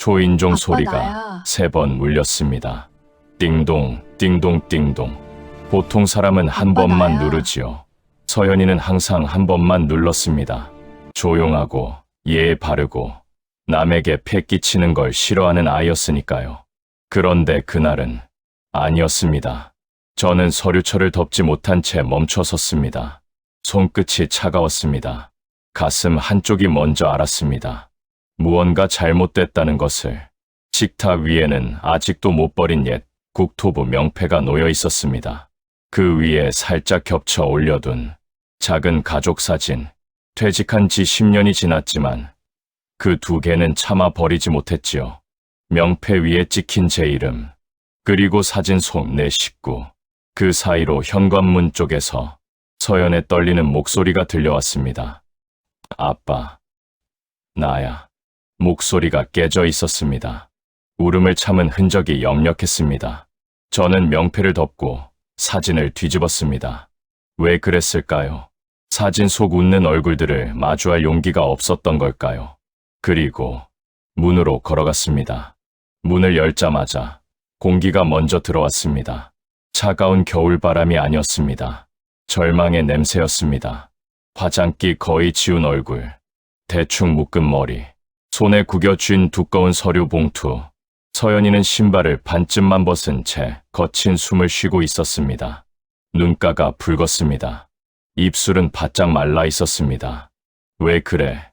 초인종 아빠, 소리가 나야. 3번 울렸습니다. 띵동, 띵동, 띵동. 보통 사람은 한 아빠, 번만 나야. 누르지요. 서연이는 항상 한 번만 눌렀습니다. 조용하고 예의 바르고 남에게 패 끼치는 걸 싫어하는 아이였으니까요. 그런데 그날은 아니었습니다. 저는 서류철을 덮지 못한 채 멈춰 섰습니다. 손끝이 차가웠습니다. 가슴 한쪽이 먼저 알았습니다. 무언가 잘못됐다는 것을. 식탁 위에는 아직도 못 버린 옛 국토부 명패가 놓여 있었습니다. 그 위에 살짝 겹쳐 올려둔 작은 가족 사진. 퇴직한 지 10년이 지났지만 그 2개는 차마 버리지 못했지요. 명패 위에 찍힌 제 이름, 그리고 사진 속 내 식구. 그 사이로 현관문 쪽에서 서연의 떨리는 목소리가 들려왔습니다. 아빠, 나야. 목소리가 깨져 있었습니다. 울음을 참은 흔적이 역력했습니다. 저는 명패를 덮고 사진을 뒤집었습니다. 왜 그랬을까요? 사진 속 웃는 얼굴들을 마주할 용기가 없었던 걸까요? 그리고 문으로 걸어갔습니다. 문을 열자마자 공기가 먼저 들어왔습니다. 차가운 겨울바람이 아니었습니다. 절망의 냄새였습니다. 화장기 거의 지운 얼굴, 대충 묶은 머리, 손에 구겨 쥔 두꺼운 서류 봉투. 서연이는 신발을 반쯤만 벗은 채 거친 숨을 쉬고 있었습니다. 눈가가 붉었습니다. 입술은 바짝 말라 있었습니다. 왜 그래?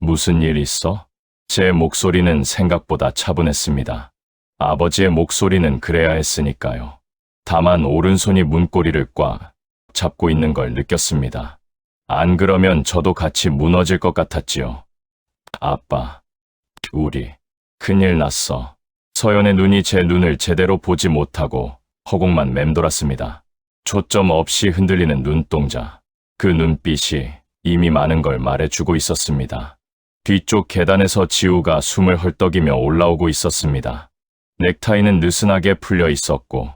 무슨 일 있어? 제 목소리는 생각보다 차분했습니다. 아버지의 목소리는 그래야 했으니까요. 다만 오른손이 문고리를 꽉 잡고 있는 걸 느꼈습니다. 안 그러면 저도 같이 무너질 것 같았지요. 아빠, 우리 큰일 났어. 서연의 눈이 제 눈을 제대로 보지 못하고 허공만 맴돌았습니다. 초점 없이 흔들리는 눈동자. 그 눈빛이 이미 많은 걸 말해주고 있었습니다. 뒤쪽 계단에서 지우가 숨을 헐떡이며 올라오고 있었습니다. 넥타이는 느슨하게 풀려 있었고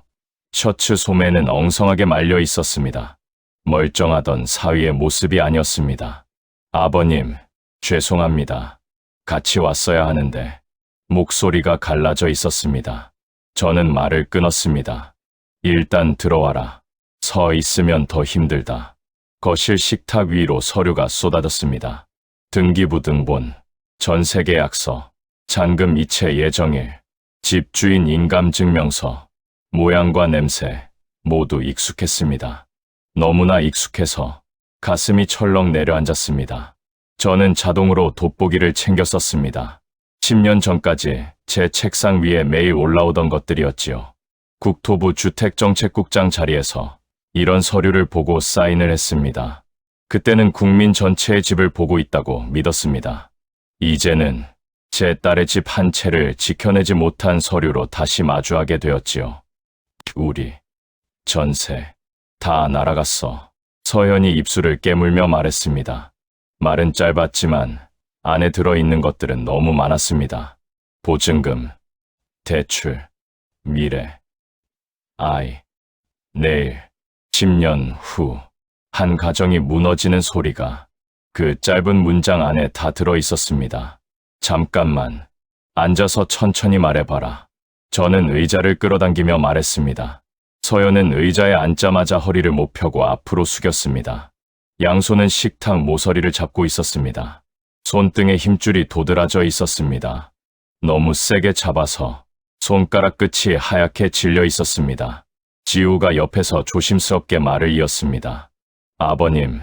셔츠 소매는 엉성하게 말려 있었습니다. 멀쩡하던 사위의 모습이 아니었습니다. 아버님, 죄송합니다. 같이 왔어야 하는데. 목소리가 갈라져 있었습니다. 저는 말을 끊었습니다. 일단 들어와라. 서 있으면 더 힘들다. 거실 식탁 위로 서류가 쏟아졌습니다. 등기부 등본, 전세계약서, 잔금 이체 예정일, 집주인 인감증명서, 모양과 냄새 모두 익숙했습니다. 너무나 익숙해서 가슴이 철렁 내려앉았습니다. 저는 자동으로 돋보기를 챙겨 썼습니다. 10년 전까지 제 책상 위에 매일 올라오던 것들이었지요. 국토부 주택정책국장 자리에서 이런 서류를 보고 사인을 했습니다. 그때는 국민 전체의 집을 보고 있다고 믿었습니다. 이제는 제 딸의 집 한 채를 지켜내지 못한 서류로 다시 마주하게 되었지요. 우리 전세 다 날아갔어. 서연이 입술을 깨물며 말했습니다. 말은 짧았지만 안에 들어있는 것들은 너무 많았습니다. 보증금, 대출, 미래, 아이, 내일, 10년 후. 한 가정이 무너지는 소리가 그 짧은 문장 안에 다 들어있었습니다. 잠깐만, 앉아서 천천히 말해봐라. 저는 의자를 끌어당기며 말했습니다. 서연은 의자에 앉자마자 허리를 못 펴고 앞으로 숙였습니다. 양손은 식탁 모서리를 잡고 있었습니다. 손등에 힘줄이 도드라져 있었습니다. 너무 세게 잡아서 손가락 끝이 하얗게 질려 있었습니다. 지우가 옆에서 조심스럽게 말을 이었습니다. 아버님,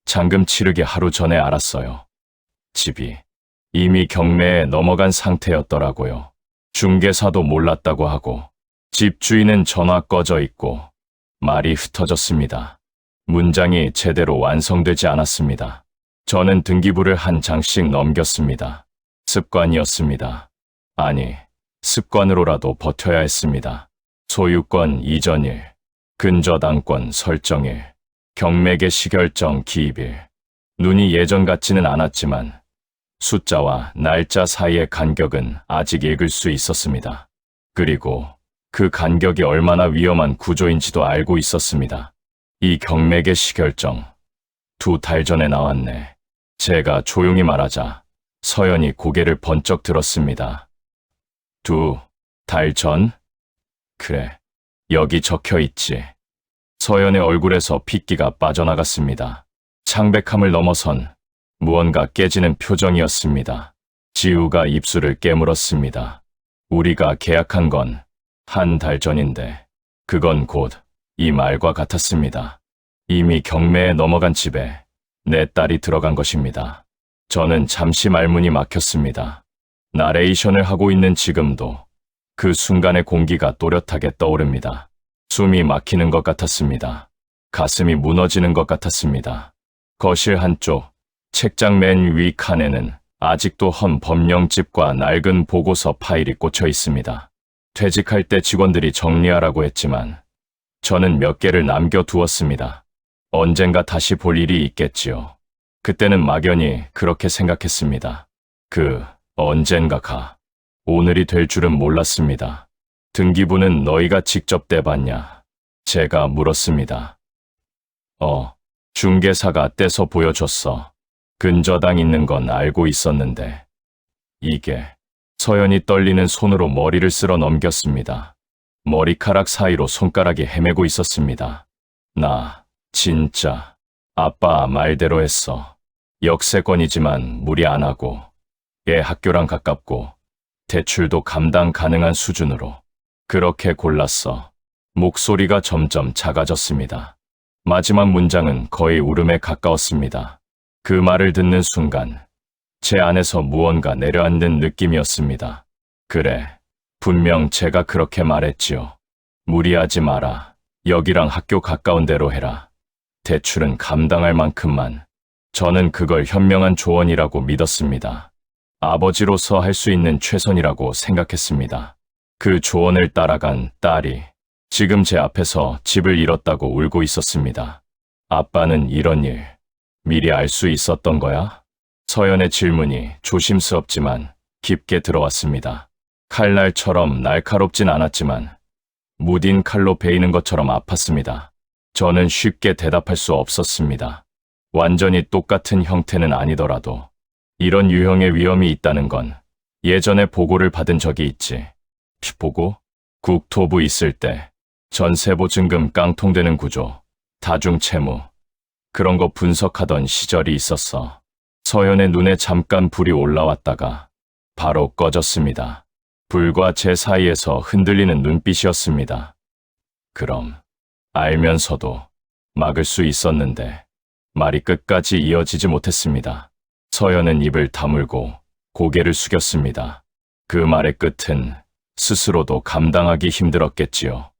잔금 치르기 하루 전에 알았어요. 집이 이미 경매에 넘어간 상태였더라고요. 중개사도 몰랐다고 하고 집주인은 전화 꺼져 있고 말이 흩어졌습니다. 문장이 제대로 완성되지 않았습니다. 저는 등기부를 한 장씩 넘겼습니다. 습관이었습니다. 아니, 습관으로라도 버텨야 했습니다. 소유권 이전일, 근저당권 설정일, 경매계 시결정 기입일. 눈이 예전 같지는 않았지만 숫자와 날짜 사이의 간격은 아직 읽을 수 있었습니다. 그리고 그 간격이 얼마나 위험한 구조인지도 알고 있었습니다. 이 경매계 시결정, 2달 전에 나왔네. 제가 조용히 말하자 서연이 고개를 번쩍 들었습니다. 2달 전? 그래, 여기 적혀 있지. 서연의 얼굴에서 핏기가 빠져나갔습니다. 창백함을 넘어선 무언가 깨지는 표정이었습니다. 지우가 입술을 깨물었습니다. 우리가 계약한 건 한 달 전인데 그건 곧 이 말과 같았습니다. 이미 경매에 넘어간 집에 내 딸이 들어간 것입니다. 저는 잠시 말문이 막혔습니다. 나레이션을 하고 있는 지금도 그 순간의 공기가 또렷하게 떠오릅니다. 숨이 막히는 것 같았습니다. 가슴이 무너지는 것 같았습니다. 거실 한쪽, 책장 맨 위 칸에는 아직도 헌 법령집과 낡은 보고서 파일이 꽂혀 있습니다. 퇴직할 때 직원들이 정리하라고 했지만 저는 몇 개를 남겨두었습니다. 언젠가 다시 볼 일이 있겠지요. 그때는 막연히 그렇게 생각했습니다. 그 언젠가가 오늘이 될 줄은 몰랐습니다. 등기부는 너희가 직접 떼봤냐? 제가 물었습니다. 중개사가 떼서 보여줬어. 근저당 있는 건 알고 있었는데. 이게 서연이 떨리는 손으로 머리를 쓸어 넘겼습니다. 머리카락 사이로 손가락이 헤매고 있었습니다. 나 진짜 아빠 말대로 했어. 역세권이지만 무리 안 하고 애 학교랑 가깝고 대출도 감당 가능한 수준으로 그렇게 골랐어. 목소리가 점점 작아졌습니다. 마지막 문장은 거의 울음에 가까웠습니다. 그 말을 듣는 순간 제 안에서 무언가 내려앉는 느낌이었습니다. 그래, 분명 제가 그렇게 말했지요. 무리하지 마라. 여기랑 학교 가까운 데로 해라. 대출은 감당할 만큼만. 저는 그걸 현명한 조언이라고 믿었습니다. 아버지로서 할 수 있는 최선이라고 생각했습니다. 그 조언을 따라간 딸이 지금 제 앞에서 집을 잃었다고 울고 있었습니다. 아빠는 이런 일 미리 알 수 있었던 거야? 서연의 질문이 조심스럽지만 깊게 들어왔습니다. 칼날처럼 날카롭진 않았지만 무딘 칼로 베이는 것처럼 아팠습니다. 저는 쉽게 대답할 수 없었습니다. 완전히 똑같은 형태는 아니더라도 이런 유형의 위험이 있다는 건 예전에 보고를 받은 적이 있지. 보고? 국토부 있을 때 전세보증금 깡통되는 구조, 다중채무, 그런 거 분석하던 시절이 있었어. 서연의 눈에 잠깐 불이 올라왔다가 바로 꺼졌습니다. 불과 제 사이에서 흔들리는 눈빛이었습니다. 그럼 알면서도 막을 수 있었는데 말이 끝까지 이어지지 못했습니다. 서연은 입을 다물고 고개를 숙였습니다. 그 말의 끝은 스스로도 감당하기 힘들었겠지요.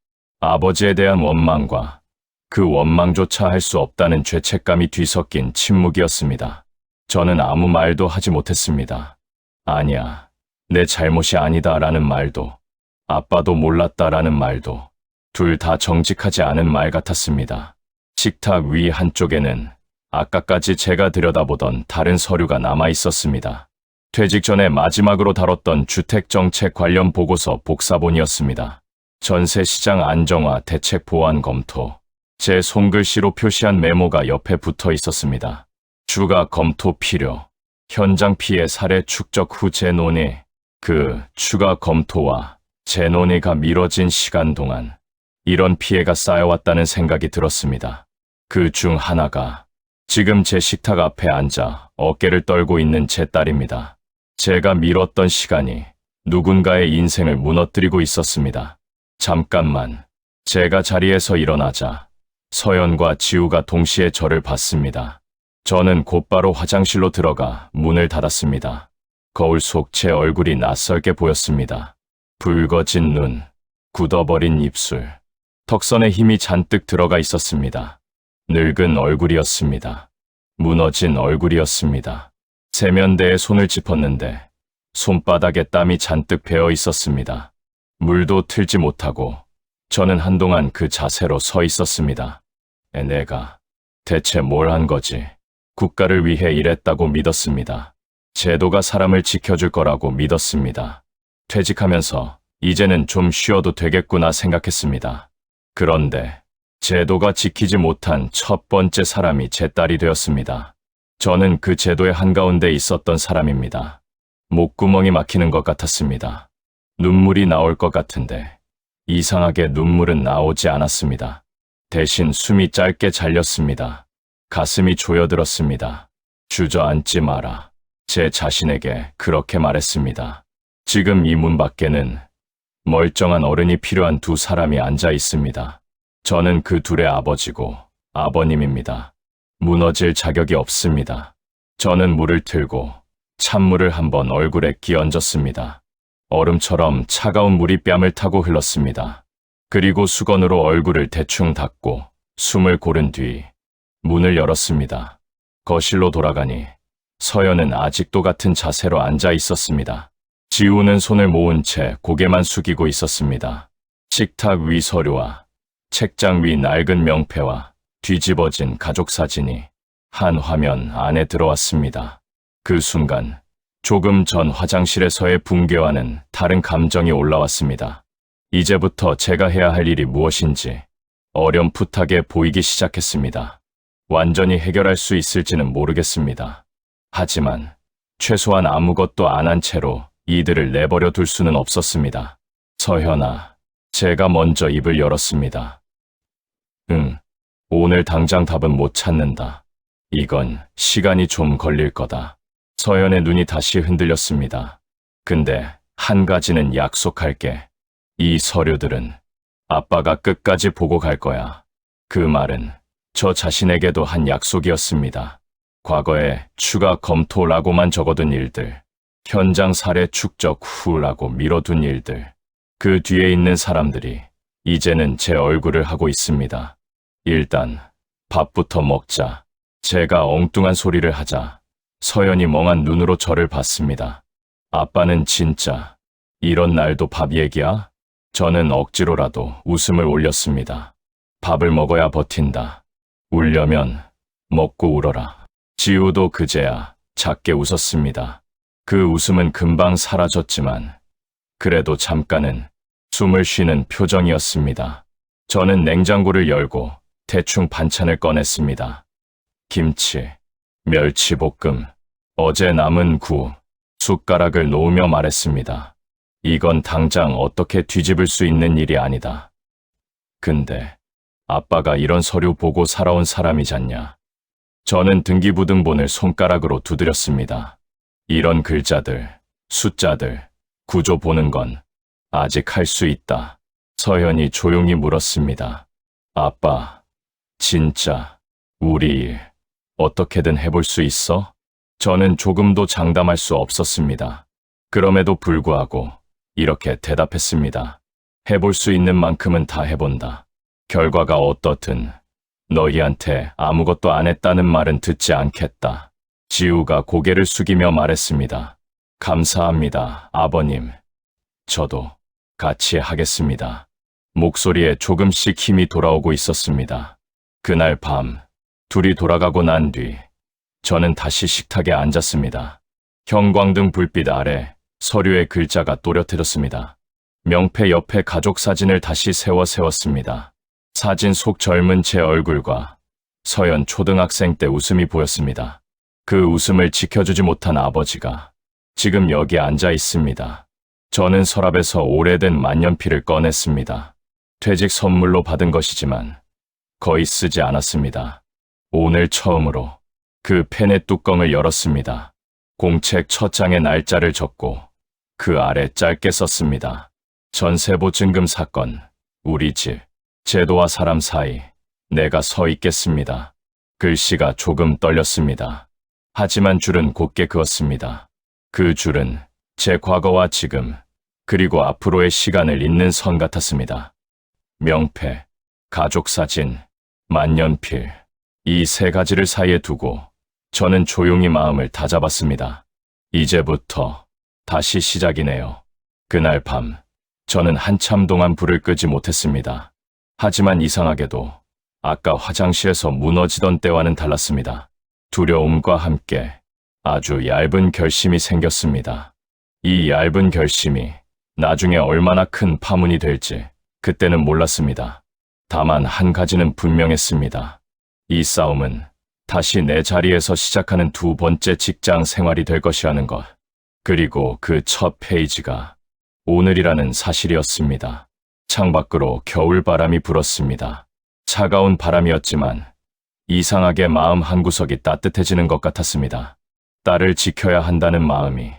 아버지에 대한 원망과 그 원망조차 할 수 없다는 죄책감이 뒤섞인 침묵이었습니다. 저는 아무 말도 하지 못했습니다. 아니야, 내 잘못이 아니다라는 말도, 아빠도 몰랐다라는 말도, 둘 다 정직하지 않은 말 같았습니다. 식탁 위 한쪽에는 아까까지 제가 들여다보던 다른 서류가 남아 있었습니다. 퇴직 전에 마지막으로 다뤘던 주택정책 관련 보고서 복사본이었습니다. 전세시장 안정화 대책 보완 검토, 제 손글씨로 표시한 메모가 옆에 붙어 있었습니다. 추가 검토 필요, 현장 피해 사례 축적 후 재논의, 그 추가 검토와 재논의가 미뤄진 시간 동안 이런 피해가 쌓여왔다는 생각이 들었습니다. 그 중 하나가 지금 제 식탁 앞에 앉아 어깨를 떨고 있는 제 딸입니다. 제가 미뤘던 시간이 누군가의 인생을 무너뜨리고 있었습니다. 잠깐만, 제가 자리에서 일어나자 서연과 지우가 동시에 저를 봤습니다. 저는 곧바로 화장실로 들어가 문을 닫았습니다. 거울 속 제 얼굴이 낯설게 보였습니다. 붉어진 눈, 굳어버린 입술, 턱선에 힘이 잔뜩 들어가 있었습니다. 늙은 얼굴이었습니다. 무너진 얼굴이었습니다. 세면대에 손을 짚었는데 손바닥에 땀이 잔뜩 배어 있었습니다. 물도 틀지 못하고 저는 한동안 그 자세로 서 있었습니다. 내가 대체 뭘 한 거지? 국가를 위해 일했다고 믿었습니다. 제도가 사람을 지켜줄 거라고 믿었습니다. 퇴직하면서 이제는 좀 쉬어도 되겠구나 생각했습니다. 그런데 제도가 지키지 못한 첫 번째 사람이 제 딸이 되었습니다. 저는 그 제도의 한가운데 있었던 사람입니다. 목구멍이 막히는 것 같았습니다. 눈물이 나올 것 같은데 이상하게 눈물은 나오지 않았습니다. 대신 숨이 짧게 잘렸습니다. 가슴이 조여들었습니다. 주저앉지 마라. 제 자신에게 그렇게 말했습니다. 지금 이 문 밖에는 멀쩡한 어른이 필요한 두 사람이 앉아 있습니다. 저는 그 둘의 아버지고 아버님입니다. 무너질 자격이 없습니다. 저는 물을 틀고 찬물을 한번 얼굴에 끼얹었습니다. 얼음처럼 차가운 물이 뺨을 타고 흘렀습니다. 그리고 수건으로 얼굴을 대충 닦고 숨을 고른 뒤 문을 열었습니다. 거실로 돌아가니 서연은 아직도 같은 자세로 앉아 있었습니다. 지우는 손을 모은 채 고개만 숙이고 있었습니다. 식탁 위 서류와 책장 위 낡은 명패와 뒤집어진 가족 사진이 한 화면 안에 들어왔습니다. 그 순간 조금 전 화장실에서의 붕괴와는 다른 감정이 올라왔습니다. 이제부터 제가 해야 할 일이 무엇인지 어렴풋하게 보이기 시작했습니다. 완전히 해결할 수 있을지는 모르겠습니다. 하지만 최소한 아무것도 안 한 채로 이들을 내버려 둘 수는 없었습니다. 서현아, 제가 먼저 입을 열었습니다. 응, 오늘 당장 답은 못 찾는다. 이건 시간이 좀 걸릴 거다. 서연의 눈이 다시 흔들렸습니다. 근데 한 가지는 약속할게. 이 서류들은 아빠가 끝까지 보고 갈 거야. 그 말은 저 자신에게도 한 약속이었습니다. 과거에 추가 검토라고만 적어둔 일들, 현장 사례 축적 후라고 미뤄둔 일들, 그 뒤에 있는 사람들이 이제는 제 얼굴을 하고 있습니다. 일단 밥부터 먹자. 제가 엉뚱한 소리를 하자 서연이 멍한 눈으로 저를 봤습니다. 아빠는 진짜 이런 날도 밥 얘기야? 저는 억지로라도 웃음을 올렸습니다. 밥을 먹어야 버틴다. 울려면 먹고 울어라. 지우도 그제야 작게 웃었습니다. 그 웃음은 금방 사라졌지만 그래도 잠깐은 숨을 쉬는 표정이었습니다. 저는 냉장고를 열고 대충 반찬을 꺼냈습니다. 김치, 멸치볶음, 어제 남은 구, 숟가락을 놓으며 말했습니다. 이건 당장 어떻게 뒤집을 수 있는 일이 아니다. 근데 아빠가 이런 서류 보고 살아온 사람이잖냐. 저는 등기부등본을 손가락으로 두드렸습니다. 이런 글자들, 숫자들, 구조 보는 건 아직 할 수 있다. 서현이 조용히 물었습니다. 아빠, 진짜 우리 일 어떻게든 해볼 수 있어? 저는 조금도 장담할 수 없었습니다. 그럼에도 불구하고 이렇게 대답했습니다. 해볼 수 있는 만큼은 다 해본다. 결과가 어떻든 너희한테 아무것도 안 했다는 말은 듣지 않겠다. 지우가 고개를 숙이며 말했습니다. 감사합니다, 아버님. 저도 같이 하겠습니다. 목소리에 조금씩 힘이 돌아오고 있었습니다. 그날 밤, 둘이 돌아가고 난 뒤 저는 다시 식탁에 앉았습니다. 형광등 불빛 아래 서류의 글자가 또렷해졌습니다. 명패 옆에 가족 사진을 다시 세웠습니다. 사진 속 젊은 제 얼굴과 서연 초등학생 때 웃음이 보였습니다. 그 웃음을 지켜주지 못한 아버지가 지금 여기 앉아 있습니다. 저는 서랍에서 오래된 만년필을 꺼냈습니다. 퇴직 선물로 받은 것이지만 거의 쓰지 않았습니다. 오늘 처음으로 그 펜의 뚜껑을 열었습니다. 공책 첫 장에 날짜를 적고 그 아래 짧게 썼습니다. 전세보증금 사건, 우리 집, 제도와 사람 사이, 내가 서 있겠습니다. 글씨가 조금 떨렸습니다. 하지만 줄은 곧게 그었습니다. 그 줄은 제 과거와 지금, 그리고 앞으로의 시간을 잇는 선 같았습니다. 명패, 가족사진, 만년필, 이 세 가지를 사이에 두고 저는 조용히 마음을 다잡았습니다. 이제부터 다시 시작이네요. 그날 밤, 저는 한참 동안 불을 끄지 못했습니다. 하지만 이상하게도 아까 화장실에서 무너지던 때와는 달랐습니다. 두려움과 함께 아주 얇은 결심이 생겼습니다. 이 얇은 결심이 나중에 얼마나 큰 파문이 될지 그때는 몰랐습니다. 다만 한 가지는 분명했습니다. 이 싸움은 다시 내 자리에서 시작하는 두 번째 직장 생활이 될 것이라는 것. 그리고 그 첫 페이지가 오늘이라는 사실이었습니다. 창밖으로 겨울바람이 불었습니다. 차가운 바람이었지만 이상하게 마음 한구석이 따뜻해지는 것 같았습니다. 딸을 지켜야 한다는 마음이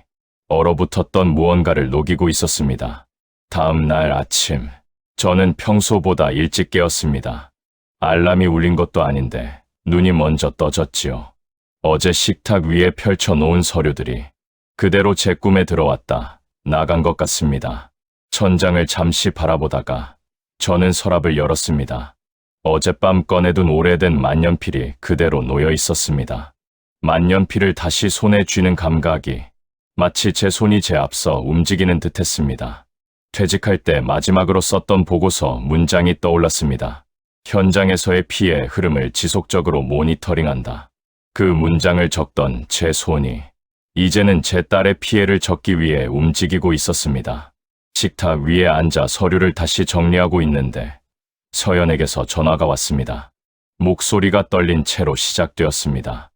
얼어붙었던 무언가를 녹이고 있었습니다. 다음 날 아침, 저는 평소보다 일찍 깨었습니다. 알람이 울린 것도 아닌데 눈이 먼저 떠졌지요. 어제 식탁 위에 펼쳐놓은 서류들이 그대로 제 꿈에 들어왔다 나간 것 같습니다. 천장을 잠시 바라보다가 저는 서랍을 열었습니다. 어젯밤 꺼내둔 오래된 만년필이 그대로 놓여 있었습니다. 만년필을 다시 손에 쥐는 감각이 마치 제 손이 제 앞서 움직이는 듯했습니다. 퇴직할 때 마지막으로 썼던 보고서 문장이 떠올랐습니다. 현장에서의 피해 흐름을 지속적으로 모니터링한다. 그 문장을 적던 제 손이 이제는 제 딸의 피해를 적기 위해 움직이고 있었습니다. 식탁 위에 앉아 서류를 다시 정리하고 있는데 서연에게서 전화가 왔습니다. 목소리가 떨린 채로 시작되었습니다.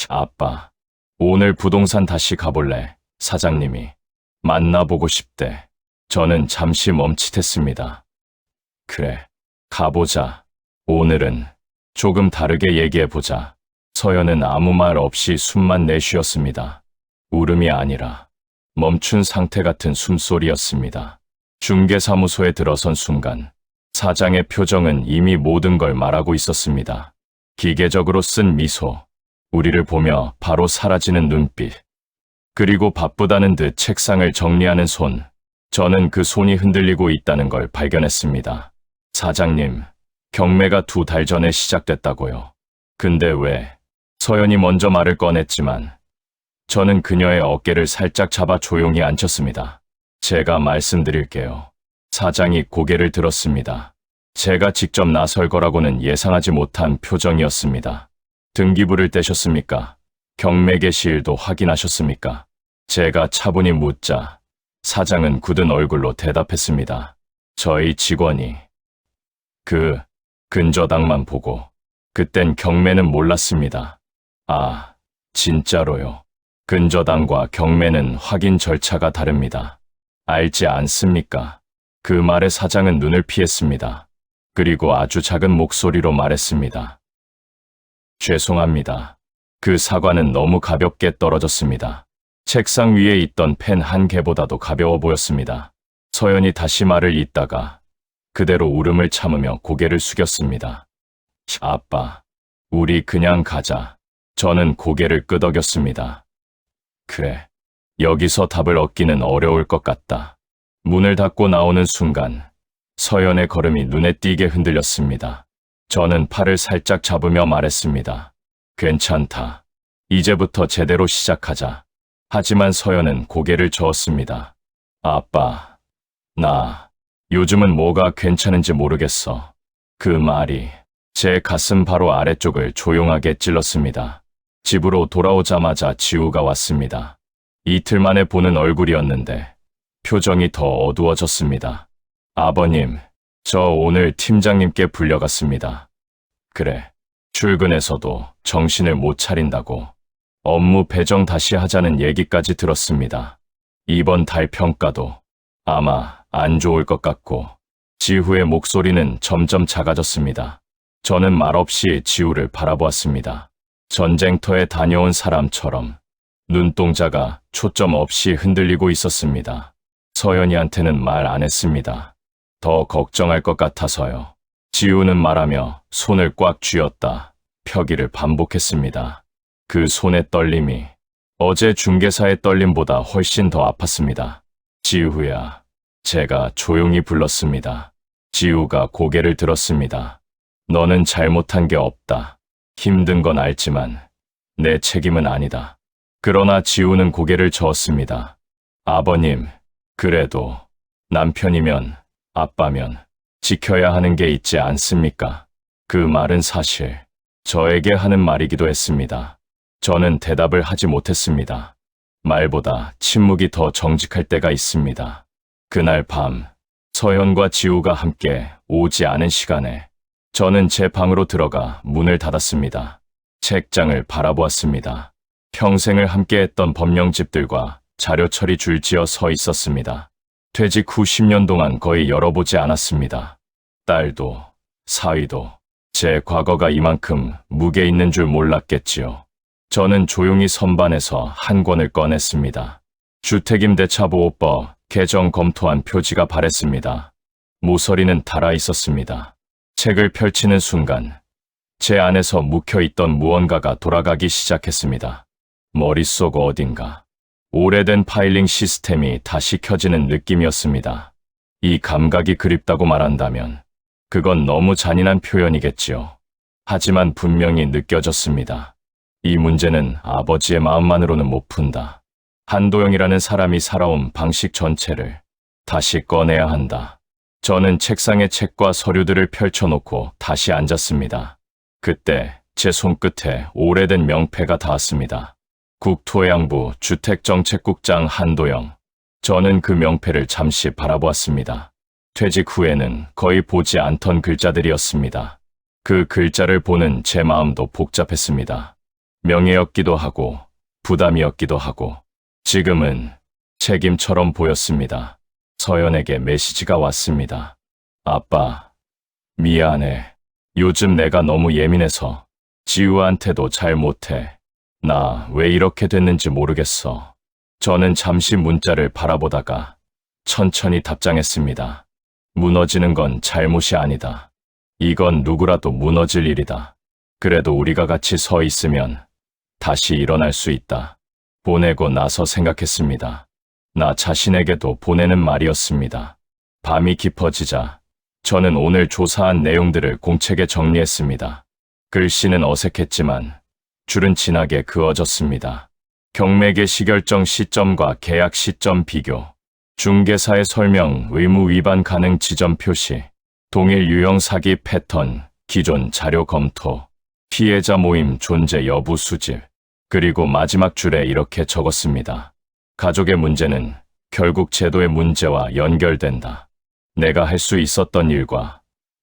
아빠, 오늘 부동산 다시 가볼래? 사장님이 만나보고 싶대. 저는 잠시 멈칫했습니다. 그래, 가보자. 오늘은 조금 다르게 얘기해보자. 서연은 아무 말 없이 숨만 내쉬었습니다. 울음이 아니라 멈춘 상태 같은 숨소리였습니다. 중개사무소에 들어선 순간 사장의 표정은 이미 모든 걸 말하고 있었습니다. 기계적으로 쓴 미소, 우리를 보며 바로 사라지는 눈빛, 그리고 바쁘다는 듯 책상을 정리하는 손. 저는 그 손이 흔들리고 있다는 걸 발견했습니다. 사장님, 경매가 2달 전에 시작됐다고요. 근데 왜? 서연이 먼저 말을 꺼냈지만 저는 그녀의 어깨를 살짝 잡아 조용히 앉혔습니다. 제가 말씀드릴게요. 사장이 고개를 들었습니다. 제가 직접 나설 거라고는 예상하지 못한 표정이었습니다. 등기부를 떼셨습니까? 경매 개시일도 확인하셨습니까? 제가 차분히 묻자 사장은 굳은 얼굴로 대답했습니다. 저희 직원이 그 근저당만 보고 그땐 경매는 몰랐습니다. 아, 진짜로요. 근저당과 경매는 확인 절차가 다릅니다. 알지 않습니까? 그 말에 사장은 눈을 피했습니다. 그리고 아주 작은 목소리로 말했습니다. 죄송합니다. 그 사과는 너무 가볍게 떨어졌습니다. 책상 위에 있던 펜 한 개보다도 가벼워 보였습니다. 서연이 다시 말을 잇다가 그대로 울음을 참으며 고개를 숙였습니다. 아빠, 우리 그냥 가자. 저는 고개를 끄덕였습니다. 그래, 여기서 답을 얻기는 어려울 것 같다. 문을 닫고 나오는 순간 서연의 걸음이 눈에 띄게 흔들렸습니다. 저는 팔을 살짝 잡으며 말했습니다. 괜찮다. 이제부터 제대로 시작하자. 하지만 서연은 고개를 저었습니다. 아빠, 나 요즘은 뭐가 괜찮은지 모르겠어. 그 말이 제 가슴 바로 아래쪽을 조용하게 찔렀습니다. 집으로 돌아오자마자 지우가 왔습니다. 이틀 만에 보는 얼굴이었는데 표정이 더 어두워졌습니다. 아버님, 저 오늘 팀장님께 불려갔습니다. 그래, 출근해서도 정신을 못 차린다고 업무 배정 다시 하자는 얘기까지 들었습니다. 이번 달 평가도 아마 안 좋을 것 같고. 지우의 목소리는 점점 작아졌습니다. 저는 말없이 지우를 바라보았습니다. 전쟁터에 다녀온 사람처럼 눈동자가 초점 없이 흔들리고 있었습니다. 서연이한테는 말 안 했습니다. 더 걱정할 것 같아서요. 지우는 말하며 손을 꽉 쥐었다 펴기를 반복했습니다. 그 손의 떨림이 어제 중개사의 떨림보다 훨씬 더 아팠습니다. 지우야, 제가 조용히 불렀습니다. 지우가 고개를 들었습니다. 너는 잘못한 게 없다. 힘든 건 알지만 내 책임은 아니다. 그러나 지우는 고개를 저었습니다. 아버님, 그래도 남편이면 아빠면 지켜야 하는 게 있지 않습니까? 그 말은 사실 저에게 하는 말이기도 했습니다. 저는 대답을 하지 못했습니다. 말보다 침묵이 더 정직할 때가 있습니다. 그날 밤 서연과 지우가 함께 오지 않은 시간에 저는 제 방으로 들어가 문을 닫았습니다. 책장을 바라보았습니다. 평생을 함께했던 법령집들과 자료 처리 줄지어 서 있었습니다. 퇴직 후 10년 동안 거의 열어보지 않았습니다. 딸도, 사위도, 제 과거가 이만큼 무게 있는 줄 몰랐겠지요. 저는 조용히 선반에서 한 권을 꺼냈습니다. 주택임대차보호법 개정 검토안 표지가 바랬습니다. 모서리는 달아 있었습니다. 책을 펼치는 순간 제 안에서 묵혀있던 무언가가 돌아가기 시작했습니다. 머릿속 어딘가 오래된 파일링 시스템이 다시 켜지는 느낌이었습니다. 이 감각이 그립다고 말한다면 그건 너무 잔인한 표현이겠지요. 하지만 분명히 느껴졌습니다. 이 문제는 아버지의 마음만으로는 못 푼다. 한도영이라는 사람이 살아온 방식 전체를 다시 꺼내야 한다. 저는 책상에 책과 서류들을 펼쳐놓고 다시 앉았습니다. 그때 제 손끝에 오래된 명패가 닿았습니다. 국토해양부 주택정책국장 한도영. 저는 그 명패를 잠시 바라보았습니다. 퇴직 후에는 거의 보지 않던 글자들이었습니다. 그 글자를 보는 제 마음도 복잡했습니다. 명예였기도 하고 부담이었기도 하고 지금은 책임처럼 보였습니다. 서연에게 메시지가 왔습니다. 아빠, 미안해. 요즘 내가 너무 예민해서 지우한테도 잘 못해. 나 왜 이렇게 됐는지 모르겠어. 저는 잠시 문자를 바라보다가 천천히 답장했습니다. 무너지는 건 잘못이 아니다. 이건 누구라도 무너질 일이다. 그래도 우리가 같이 서 있으면 다시 일어날 수 있다. 보내고 나서 생각했습니다. 나 자신에게도 보내는 말이었습니다. 밤이 깊어지자 저는 오늘 조사한 내용들을 공책에 정리했습니다. 글씨는 어색했지만 줄은 진하게 그어졌습니다. 경매 개시 결정 시점과 계약 시점 비교, 중개사의 설명, 의무 위반 가능 지점 표시, 동일 유형 사기 패턴, 기존 자료 검토, 피해자 모임 존재 여부 수집, 그리고 마지막 줄에 이렇게 적었습니다. 가족의 문제는 결국 제도의 문제와 연결된다. 내가 할 수 있었던 일과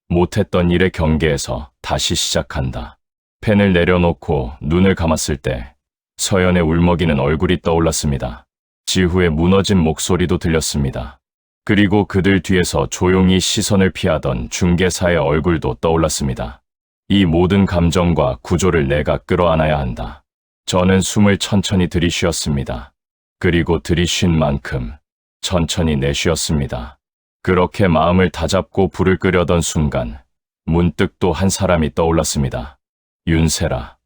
못했던 일의 경계에서 다시 시작한다. 펜을 내려놓고 눈을 감았을 때 서연의 울먹이는 얼굴이 떠올랐습니다. 지후의 무너진 목소리도 들렸습니다. 그리고 그들 뒤에서 조용히 시선을 피하던 중개사의 얼굴도 떠올랐습니다. 이 모든 감정과 구조를 내가 끌어안아야 한다. 저는 숨을 천천히 들이쉬었습니다. 그리고 들이쉰 만큼 천천히 내쉬었습니다. 그렇게 마음을 다잡고 불을 끄려던 순간 문득 또 한 사람이 떠올랐습니다. 윤세라.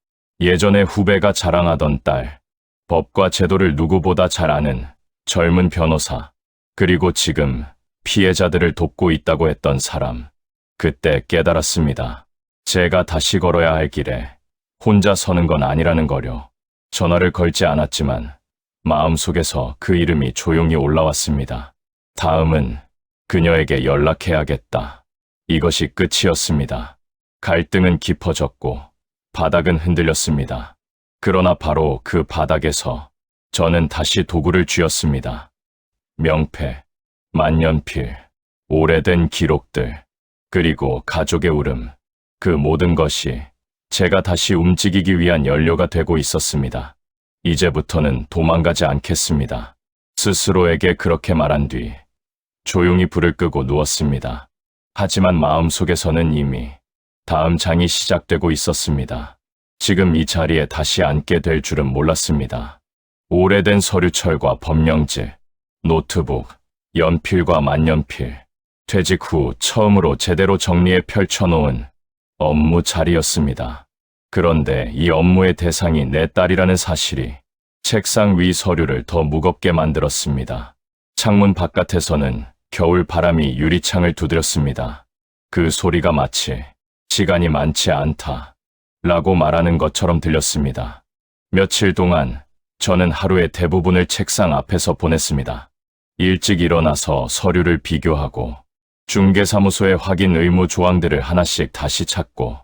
예전에 후배가 자랑하던 딸, 법과 제도를 누구보다 잘 아는 젊은 변호사, 그리고 지금 피해자들을 돕고 있다고 했던 사람. 그때 깨달았습니다. 제가 다시 걸어야 할 길에 혼자 서는 건 아니라는 거요. 전화를 걸지 않았지만 마음속에서 그 이름이 조용히 올라왔습니다. 다음은 그녀에게 연락해야겠다. 이것이 끝이었습니다. 갈등은 깊어졌고 바닥은 흔들렸습니다. 그러나 바로 그 바닥에서 저는 다시 도구를 쥐었습니다. 명패, 만년필, 오래된 기록들, 그리고 가족의 울음. 그 모든 것이 제가 다시 움직이기 위한 연료가 되고 있었습니다. 이제부터는 도망가지 않겠습니다. 스스로에게 그렇게 말한 뒤 조용히 불을 끄고 누웠습니다. 하지만 마음속에서는 이미 다음 장이 시작되고 있었습니다. 지금 이 자리에 다시 앉게 될 줄은 몰랐습니다. 오래된 서류철과 법령지, 노트북, 연필과 만년필, 퇴직 후 처음으로 제대로 정리해 펼쳐놓은 업무 자리였습니다. 그런데 이 업무의 대상이 내 딸이라는 사실이 책상 위 서류를 더 무겁게 만들었습니다. 창문 바깥에서는 겨울 바람이 유리창을 두드렸습니다. 그 소리가 마치 시간이 많지 않다 라고 말하는 것처럼 들렸습니다. 며칠 동안 저는 하루의 대부분을 책상 앞에서 보냈습니다. 일찍 일어나서 서류를 비교하고 중개사무소의 확인 의무 조항들을 하나씩 다시 찾고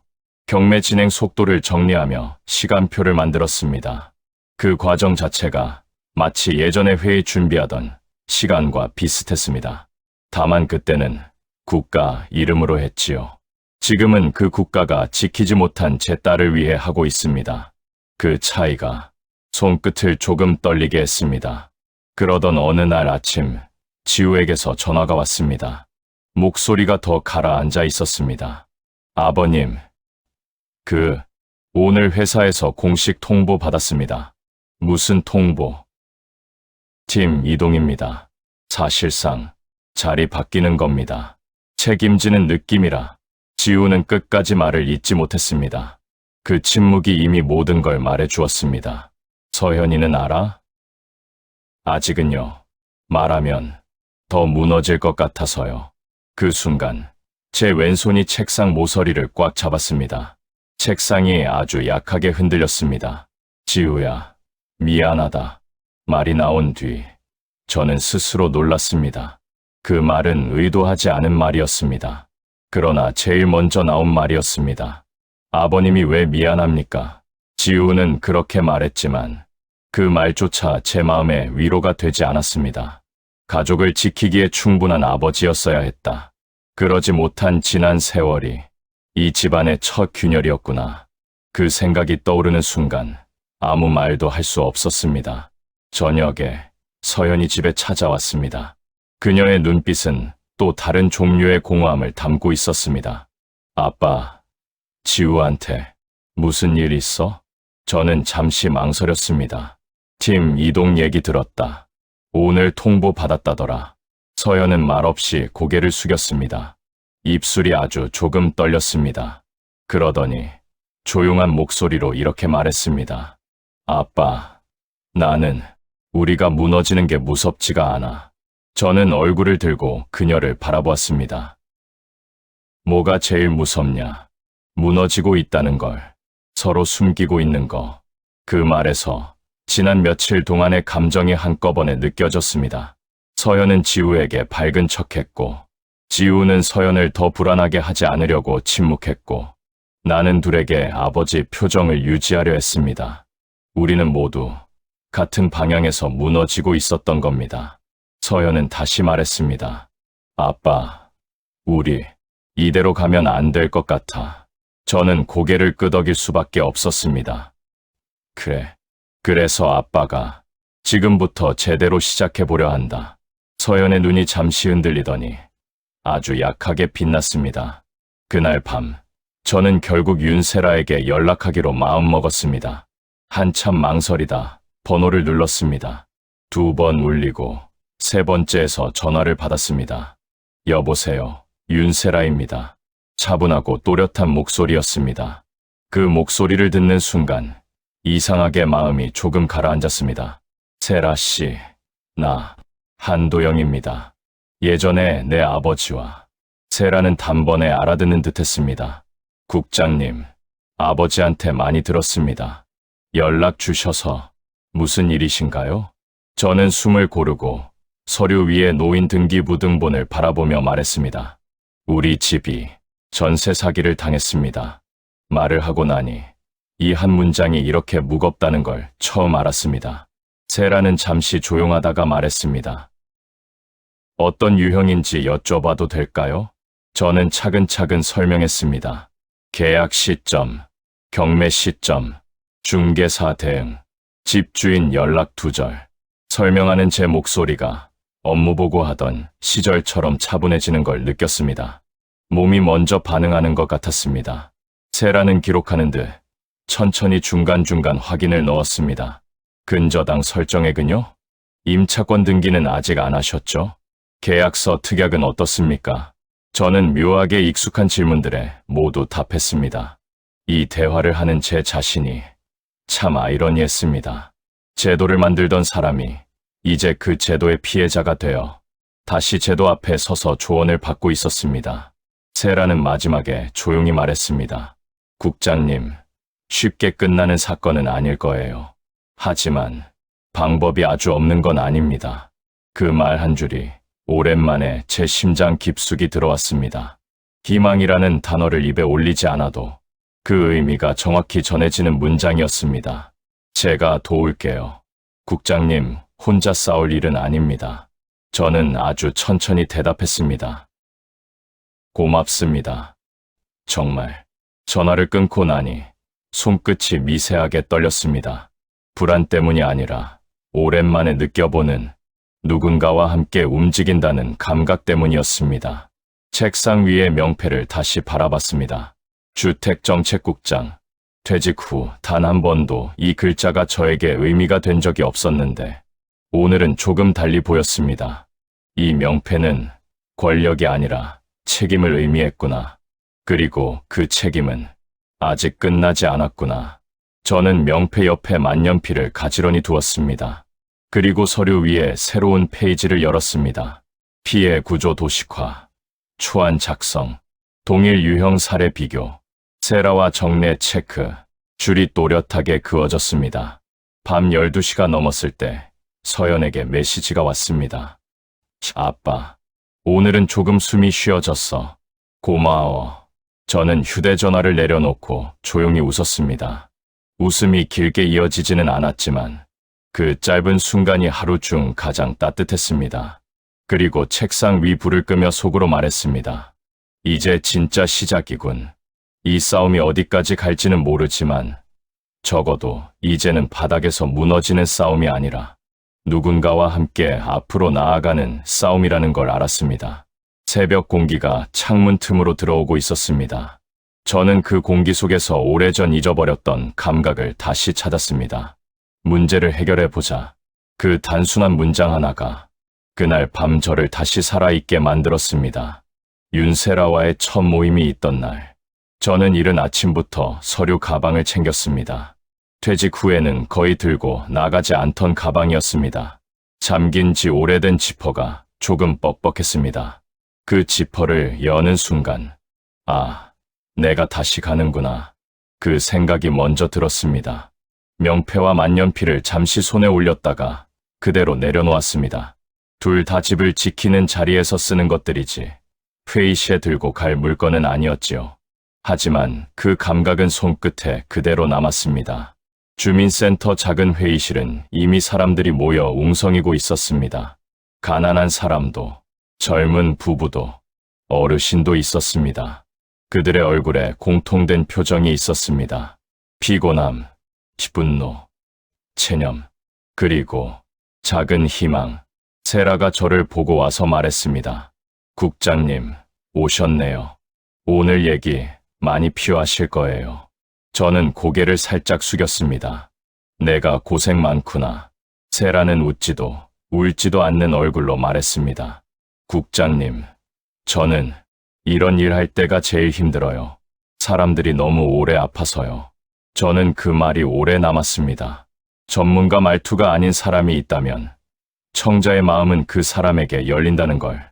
경매 진행 속도를 정리하며 시간표를 만들었습니다. 그 과정 자체가 마치 예전에 회의 준비하던 시간과 비슷했습니다. 다만 그때는 국가 이름으로 했지요. 지금은 그 국가가 지키지 못한 제 딸을 위해 하고 있습니다. 그 차이가 손끝을 조금 떨리게 했습니다. 그러던 어느 날 아침 지우에게서 전화가 왔습니다. 목소리가 더 가라앉아 있었습니다. 아버님, 오늘 회사에서 공식 통보 받았습니다. 무슨 통보? 팀 이동입니다. 사실상 자리 바뀌는 겁니다. 책임지는 느낌이라 지우는 끝까지 말을 잇지 못했습니다. 그 침묵이 이미 모든 걸 말해 주었습니다. 서현이는 알아? 아직은요. 말하면 더 무너질 것 같아서요. 그 순간 제 왼손이 책상 모서리를 꽉 잡았습니다. 책상이 아주 약하게 흔들렸습니다. 지우야, 미안하다. 말이 나온 뒤 저는 스스로 놀랐습니다. 그 말은 의도하지 않은 말이었습니다. 그러나 제일 먼저 나온 말이었습니다. 아버님이 왜 미안합니까? 지우는 그렇게 말했지만 그 말조차 제 마음에 위로가 되지 않았습니다. 가족을 지키기에 충분한 아버지였어야 했다. 그러지 못한 지난 세월이 이 집안의 첫 균열이었구나. 그 생각이 떠오르는 순간 아무 말도 할 수 없었습니다. 저녁에 서연이 집에 찾아왔습니다. 그녀의 눈빛은 또 다른 종류의 공허함을 담고 있었습니다. 아빠, 지우한테 무슨 일 있어? 저는 잠시 망설였습니다. 팀 이동 얘기 들었다. 오늘 통보 받았다더라. 서연은 말없이 고개를 숙였습니다. 입술이 아주 조금 떨렸습니다. 그러더니 조용한 목소리로 이렇게 말했습니다. 아빠, 나는 우리가 무너지는 게 무섭지가 않아. 저는 얼굴을 들고 그녀를 바라보았습니다. 뭐가 제일 무섭냐? 무너지고 있다는 걸, 서로 숨기고 있는 거. 그 말에서 지난 며칠 동안의 감정이 한꺼번에 느껴졌습니다. 서연은 지우에게 밝은 척했고, 지우는 서연을 더 불안하게 하지 않으려고 침묵했고, 나는 둘에게 아버지 표정을 유지하려 했습니다. 우리는 모두 같은 방향에서 무너지고 있었던 겁니다. 서연은 다시 말했습니다. 아빠, 우리 이대로 가면 안 될 것 같아. 저는 고개를 끄덕일 수밖에 없었습니다. 그래서 아빠가 지금부터 제대로 시작해보려 한다. 서연의 눈이 잠시 흔들리더니 아주 약하게 빛났습니다. 그날 밤, 저는 결국 윤세라에게 연락하기로 마음먹었습니다. 한참 망설이다 번호를 눌렀습니다. 2번 울리고 3번째에서 전화를 받았습니다. 여보세요, 윤세라입니다. 차분하고 또렷한 목소리였습니다. 그 목소리를 듣는 순간 이상하게 마음이 조금 가라앉았습니다. 세라 씨, 나 한도영입니다. 예전에 내 아버지와 세라는 단번에 알아듣는 듯했습니다. 국장님, 아버지한테 많이 들었습니다. 연락 주셔서 무슨 일이신가요? 저는 숨을 고르고 서류 위에 놓인 등기부등본을 바라보며 말했습니다. 우리 집이 전세 사기를 당했습니다. 말을 하고 나니 이 한 문장이 이렇게 무겁다는 걸 처음 알았습니다. 세라는 잠시 조용하다가 말했습니다. 어떤 유형인지 여쭤봐도 될까요? 저는 차근차근 설명했습니다. 계약 시점, 경매 시점, 중개사 대응, 집주인 연락 두절. 설명하는 제 목소리가 업무 보고하던 시절처럼 차분해지는 걸 느꼈습니다. 몸이 먼저 반응하는 것 같았습니다. 세라는 기록하는 듯 천천히 중간중간 확인을 넣었습니다. 근저당 설정액은요? 임차권 등기는 아직 안 하셨죠? 계약서 특약은 어떻습니까? 저는 묘하게 익숙한 질문들에 모두 답했습니다. 이 대화를 하는 제 자신이 참 아이러니했습니다. 제도를 만들던 사람이 이제 그 제도의 피해자가 되어 다시 제도 앞에 서서 조언을 받고 있었습니다. 세라는 마지막에 조용히 말했습니다. 국장님, 쉽게 끝나는 사건은 아닐 거예요. 하지만 방법이 아주 없는 건 아닙니다. 그 말 한 줄이 오랜만에 제 심장 깊숙이 들어왔습니다. 희망이라는 단어를 입에 올리지 않아도 그 의미가 정확히 전해지는 문장이었습니다. 제가 도울게요. 국장님, 혼자 싸울 일은 아닙니다. 저는 아주 천천히 대답했습니다. 고맙습니다. 정말. 전화를 끊고 나니 손끝이 미세하게 떨렸습니다. 불안 때문이 아니라 오랜만에 느껴보는 누군가와 함께 움직인다는 감각 때문이었습니다. 책상 위의 명패를 다시 바라봤습니다. 주택정책국장. 퇴직 후 단 한 번도 이 글자가 저에게 의미가 된 적이 없었는데 오늘은 조금 달리 보였습니다. 이 명패는 권력이 아니라 책임을 의미했구나. 그리고 그 책임은 아직 끝나지 않았구나. 저는 명패 옆에 만년필을 가지런히 두었습니다. 그리고 서류 위에 새로운 페이지를 열었습니다. 피해 구조 도식화, 초안 작성, 동일 유형 사례 비교, 세라와 정례 체크, 줄이 또렷하게 그어졌습니다. 밤 12시가 넘었을 때 서연에게 메시지가 왔습니다. 아빠, 오늘은 조금 숨이 쉬어졌어. 고마워. 저는 휴대전화를 내려놓고 조용히 웃었습니다. 웃음이 길게 이어지지는 않았지만 그 짧은 순간이 하루 중 가장 따뜻했습니다. 그리고 책상 위 불을 끄며 속으로 말했습니다. 이제 진짜 시작이군. 이 싸움이 어디까지 갈지는 모르지만 적어도 이제는 바닥에서 무너지는 싸움이 아니라 누군가와 함께 앞으로 나아가는 싸움이라는 걸 알았습니다. 새벽 공기가 창문 틈으로 들어오고 있었습니다. 저는 그 공기 속에서 오래전 잊어버렸던 감각을 다시 찾았습니다. 문제를 해결해보자. 그 단순한 문장 하나가 그날 밤 저를 다시 살아있게 만들었습니다. 윤세라와의 첫 모임이 있던 날, 저는 이른 아침부터 서류 가방을 챙겼습니다. 퇴직 후에는 거의 들고 나가지 않던 가방이었습니다. 잠긴 지 오래된 지퍼가 조금 뻑뻑했습니다. 그 지퍼를 여는 순간, 아, 내가 다시 가는구나. 그 생각이 먼저 들었습니다. 명패와 만년필을 잠시 손에 올렸다가 그대로 내려놓았습니다. 둘 다 집을 지키는 자리에서 쓰는 것들이지 회의실에 들고 갈 물건은 아니었지요. 하지만 그 감각은 손끝에 그대로 남았습니다. 주민센터 작은 회의실은 이미 사람들이 모여 웅성이고 있었습니다. 가난한 사람도, 젊은 부부도, 어르신도 있었습니다. 그들의 얼굴에 공통된 표정이 있었습니다. 피곤함, 분노, 체념, 그리고 작은 희망. 세라가 저를 보고 와서 말했습니다. 국장님, 오셨네요. 오늘 얘기 많이 필요하실 거예요. 저는 고개를 살짝 숙였습니다. 내가 고생 많구나. 세라는 웃지도 울지도 않는 얼굴로 말했습니다. 국장님, 저는 이런 일 할 때가 제일 힘들어요. 사람들이 너무 오래 아파서요. 저는 그 말이 오래 남았습니다. 전문가 말투가 아닌 사람이 있다면 청자의 마음은 그 사람에게 열린다는 걸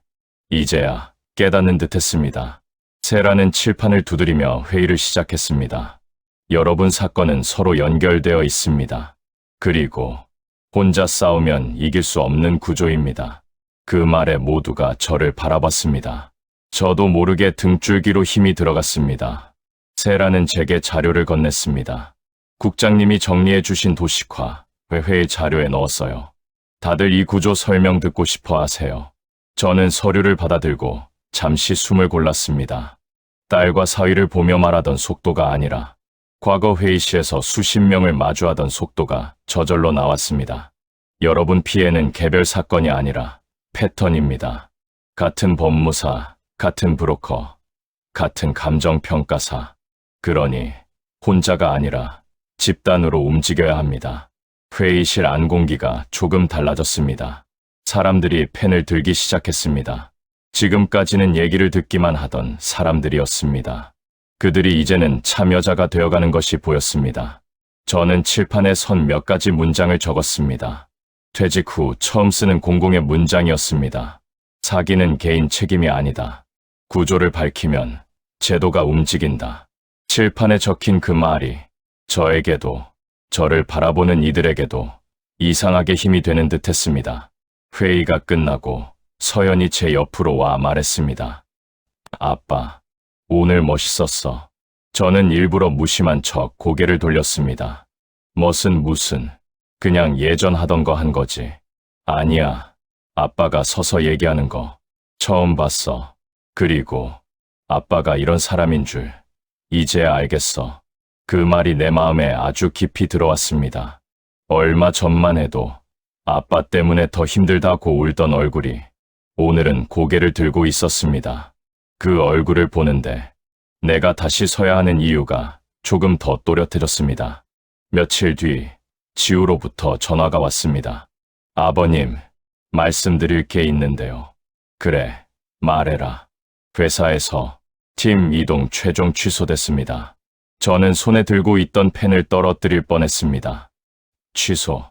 이제야 깨닫는 듯했습니다. 세라는 칠판을 두드리며 회의를 시작했습니다. 여러분 사건은 서로 연결되어 있습니다. 그리고 혼자 싸우면 이길 수 없는 구조입니다. 그 말에 모두가 저를 바라봤습니다. 저도 모르게 등줄기로 힘이 들어갔습니다. 세라는 제게 자료를 건넸습니다. 국장님이 정리해 주신 도식화, 회의 자료에 넣었어요. 다들 이 구조 설명 듣고 싶어 하세요. 저는 서류를 받아들고 잠시 숨을 골랐습니다. 딸과 사위를 보며 말하던 속도가 아니라 과거 회의실에서 수십 명을 마주하던 속도가 저절로 나왔습니다. 여러분 피해는 개별 사건이 아니라 패턴입니다. 같은 법무사, 같은 브로커, 같은 감정평가사. 그러니 혼자가 아니라 집단으로 움직여야 합니다. 회의실 안 공기가 조금 달라졌습니다. 사람들이 펜을 들기 시작했습니다. 지금까지는 얘기를 듣기만 하던 사람들이었습니다. 그들이 이제는 참여자가 되어가는 것이 보였습니다. 저는 칠판에 선 몇 가지 문장을 적었습니다. 퇴직 후 처음 쓰는 공공의 문장이었습니다. 사기는 개인 책임이 아니다. 구조를 밝히면 제도가 움직인다. 칠판에 적힌 그 말이 저에게도 저를 바라보는 이들에게도 이상하게 힘이 되는 듯했습니다. 회의가 끝나고 서연이 제 옆으로 와 말했습니다. 아빠, 오늘 멋있었어. 저는 일부러 무심한 척 고개를 돌렸습니다. 멋은 무슨, 그냥 예전 하던 거 한 거지. 아니야, 아빠가 서서 얘기하는 거 처음 봤어. 그리고 아빠가 이런 사람인 줄 이제야 알겠어. 그 말이 내 마음에 아주 깊이 들어왔습니다. 얼마 전만 해도 아빠 때문에 더 힘들다고 울던 얼굴이 오늘은 고개를 들고 있었습니다. 그 얼굴을 보는데 내가 다시 서야 하는 이유가 조금 더 또렷해졌습니다. 며칠 뒤 지우로부터 전화가 왔습니다. 아버님, 말씀드릴 게 있는데요. 그래, 말해라. 회사에서 팀 이동 최종 취소됐습니다. 저는 손에 들고 있던 펜을 떨어뜨릴 뻔했습니다. 취소.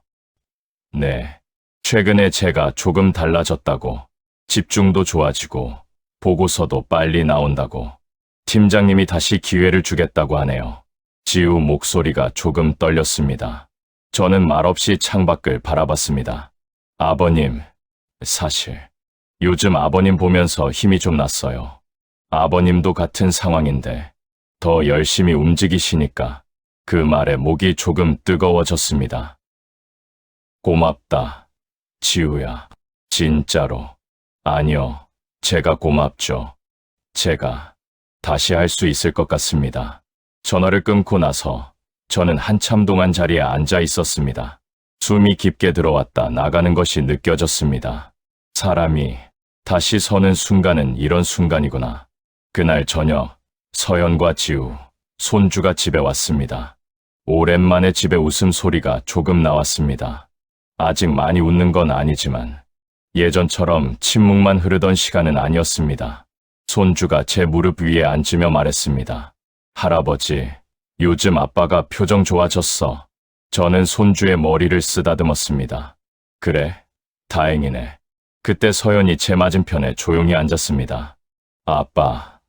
네. 최근에 제가 조금 달라졌다고, 집중도 좋아지고, 보고서도 빨리 나온다고, 팀장님이 다시 기회를 주겠다고 하네요. 지우 목소리가 조금 떨렸습니다. 저는 말없이 창밖을 바라봤습니다. 아버님, 사실 요즘 아버님 보면서 힘이 좀 났어요. 아버님도 같은 상황인데 더 열심히 움직이시니까 그 말에 목이 조금 뜨거워졌습니다. 고맙다, 지우야. 진짜로. 아니요, 제가 고맙죠. 제가 다시 할 수 있을 것 같습니다. 전화를 끊고 나서 저는 한참 동안 자리에 앉아 있었습니다. 숨이 깊게 들어왔다 나가는 것이 느껴졌습니다. 사람이 다시 서는 순간은 이런 순간이구나. 그날 저녁, 서연과 지우, 손주가 집에 왔습니다. 오랜만에 집에 웃음소리가 조금 나왔습니다. 아직 많이 웃는 건 아니지만 예전처럼 침묵만 흐르던 시간은 아니었습니다. 손주가 제 무릎 위에 앉으며 말했습니다. 할아버지, 요즘 아빠가 표정 좋아졌어. 저는 손주의 머리를 쓰다듬었습니다. 그래, 다행이네. 그때 서연이 제 맞은편에 조용히 앉았습니다. 아빠,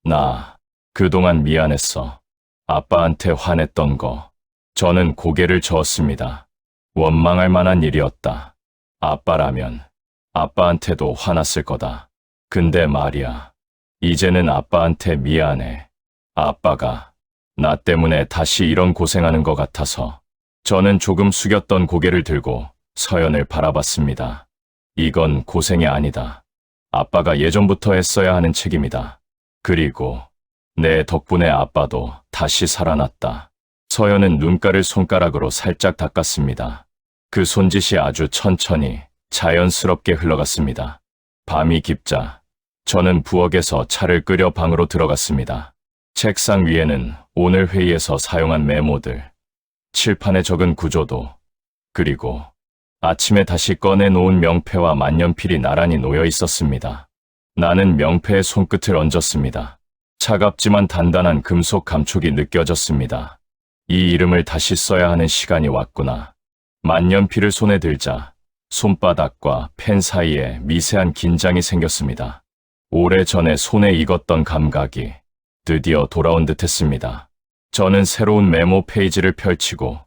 나 그동안 미안했어. 아빠한테 화냈던 거. 저는 고개를 저었습니다. 원망할 만한 일이었다. 아빠라면 아빠한테도 화났을 거다. 근데 말이야, 이제는 아빠한테 미안해. 아빠가 나 때문에 다시 이런 고생하는 것 같아서. 저는 조금 숙였던 고개를 들고 서연을 바라봤습니다. 이건 고생이 아니다. 아빠가 예전부터 했어야 하는 책임이다. 그리고 내 덕분에 아빠도 다시 살아났다. 서연은 눈가를 손가락으로 살짝 닦았습니다. 그 손짓이 아주 천천히 자연스럽게 흘러갔습니다. 밤이 깊자 저는 부엌에서 차를 끓여 방으로 들어갔습니다. 책상 위에는 오늘 회의에서 사용한 메모들, 칠판에 적은 구조도, 그리고 아침에 다시 꺼내놓은 명패와 만년필이 나란히 놓여 있었습니다. 나는 명패에 손끝을 얹었습니다. 차갑지만 단단한 금속 감촉이 느껴졌습니다. 이 이름을 다시 써야 하는 시간이 왔구나. 만년필을 손에 들자 손바닥과 펜 사이에 미세한 긴장이 생겼습니다. 오래전에 손에 익었던 감각이 드디어 돌아온 듯했습니다. 저는 새로운 메모 페이지를 펼치고